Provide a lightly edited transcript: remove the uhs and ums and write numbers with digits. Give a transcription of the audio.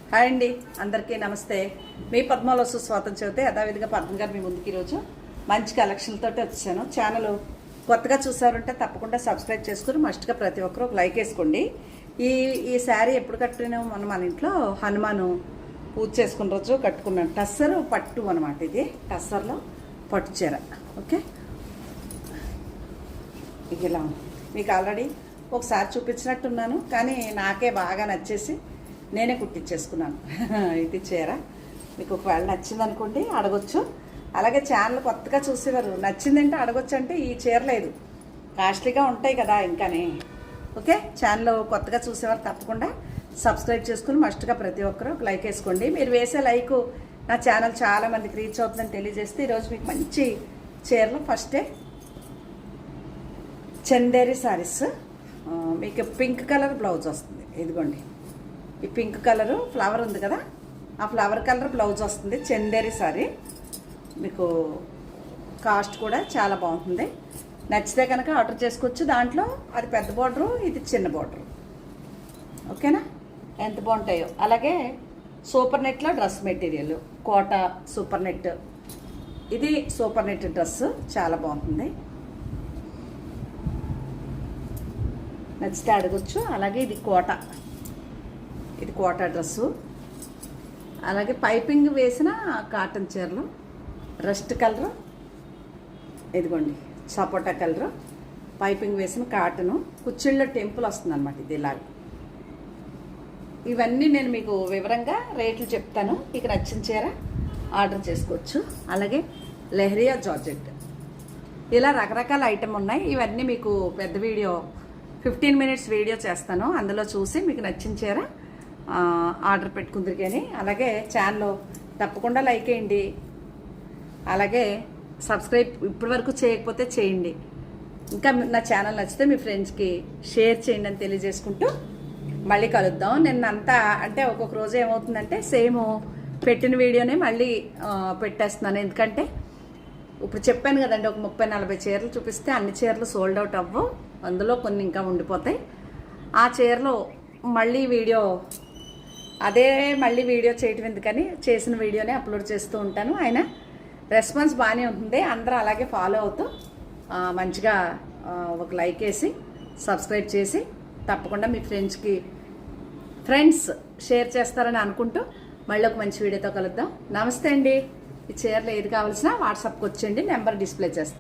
Hi అండి, అందరికీ నమస్తే. మీ పద్మలో సుస్వాగతం చెబితే యథావిధిగా పద్మ గారు మీ ముందుకు ఈరోజు మంచి కలెక్షన్లతో వచ్చాను. ఛానల్ కొత్తగా చూసారంటే తప్పకుండా సబ్స్క్రైబ్ చేసుకుని మస్ట్గా ప్రతి ఒక్కరు ఒక లైక్ వేసుకోండి. ఈ శారీ ఎప్పుడు కట్టినా మన ఇంట్లో హనుమాను పూజ చేసుకున్న రోజు కట్టుకున్నాను. టస్సర్ పట్టు అనమాట. ఇది టస్సర్లో పట్టు చీర. ఓకే, ఇలా మీకు ఆల్రెడీ ఒకసారి చూపించినట్టున్నాను, కానీ నాకే బాగా నచ్చేసి నేనే కుట్టించేసుకున్నాను. ఇది చీర మీకు ఒకవేళ నచ్చిందనుకోండి అడగొచ్చు. అలాగే ఛానల్ కొత్తగా చూసేవారు నచ్చిందంటే అడగొచ్చు. అంటే ఈ చీర లేదు, కాస్ట్లీగా ఉంటాయి కదా ఇంకానే. ఓకే, ఛానల్ కొత్తగా చూసేవారు తప్పకుండా సబ్స్క్రైబ్ చేసుకుని మస్ట్గా ప్రతి ఒక్కరు ఒక లైక్ వేసుకోండి. మీరు వేసే లైక్ నా ఛానల్ చాలా మందికి రీచ్ అవుతుందని తెలియజేస్తే ఈరోజు మీకు మంచి చీరలు ఫస్టే చందేరి శారీస్. మీకు పింక్ కలర్ బ్లౌజ్ వస్తుంది. ఇదిగోండి, ఈ పింక్ కలరు ఫ్లవర్ ఉంది కదా, ఆ ఫ్లవర్ కలర్ బ్లౌజ్ వస్తుంది. చందేరి సారీ. మీకు కాస్ట్ కూడా చాలా బాగుంటుంది. నచ్చితే కనుక ఆర్డర్ చేసుకోవచ్చు. దాంట్లో అది పెద్ద బార్డరు, ఇది చిన్న బార్డరు. ఓకేనా, ఎంత బాగుంటాయో. అలాగే సూపర్ నెట్లో డ్రెస్ మెటీరియల్ కోట సూపర్ నెట్. ఇది సూపర్ నెట్ డ్రెస్ చాలా బాగుంటుంది. నచ్చితే అడగొచ్చు. అలాగే ఇది కోట, ఇది కోట డ్రెస్సు. అలాగే పైపింగ్ వేసిన కాటన్ చీరలు. రస్ట్ కలరు, ఇదిగోండి సపోటా కలరు, పైపింగ్ వేసిన కాటను. కుచ్చిళ్ళ టెంపుల్ వస్తుంది అనమాట. ఇది ఇలాగ. ఇవన్నీ నేను మీకు వివరంగా రేట్లు చెప్తాను. మీకు నచ్చిన చీర ఆర్డర్ చేసుకోవచ్చు. అలాగే లెహరియా జార్జెట్, ఇలా రకరకాల ఐటమ్ ఉన్నాయి. ఇవన్నీ మీకు పెద్ద వీడియో 15 మినిట్స్ వీడియో చేస్తాను. అందులో చూసి మీకు నచ్చిన చీర ఆర్డర్ పెట్టుకుందరు. కానీ అలాగే ఛానల్ తప్పకుండా లైక్ వేయండి. అలాగే సబ్స్క్రైబ్ ఇప్పటి వరకు చేయకపోతే చేయండి. ఇంకా నా ఛానల్ నచ్చితే మీ ఫ్రెండ్స్కి షేర్ చేయండి అని తెలియజేసుకుంటూ మళ్ళీ కలుద్దాం. నిన్నంతా అంటే ఒక్కొక్క రోజు ఏమవుతుందంటే సేమ్ పెట్టిన వీడియోనే మళ్ళీ పెట్టేస్తున్నాను. ఎందుకంటే ఇప్పుడు చెప్పాను కదండి, ఒక 30-40 చీరలు చూపిస్తే అన్ని చీరలు సోల్డ్ అవుట్ అవ్వవు. అందులో కొన్ని ఇంకా ఉండిపోతాయి. ఆ చీరలు మళ్ళీ వీడియో మళ్ళీ వీడియో చేయటం ఎందుకని చేసిన వీడియోనే అప్లోడ్ చేస్తూ ఉంటాను. అయినా రెస్పాన్స్ బాగానే ఉంటుంది. అందరూ అలాగే ఫాలో అవుతూ మంచిగా ఒక లైక్ వేసి సబ్స్క్రైబ్ చేసి తప్పకుండా మీ ఫ్రెండ్స్ షేర్ చేస్తారని అనుకుంటూ మళ్ళీ ఒక మంచి వీడియోతో కలుద్దాం. నమస్తే అండి. ఈ చీరలు ఏది కావాల్సిన వాట్సాప్కి వచ్చేయండి, నెంబర్ డిస్ప్లే చేస్తాను.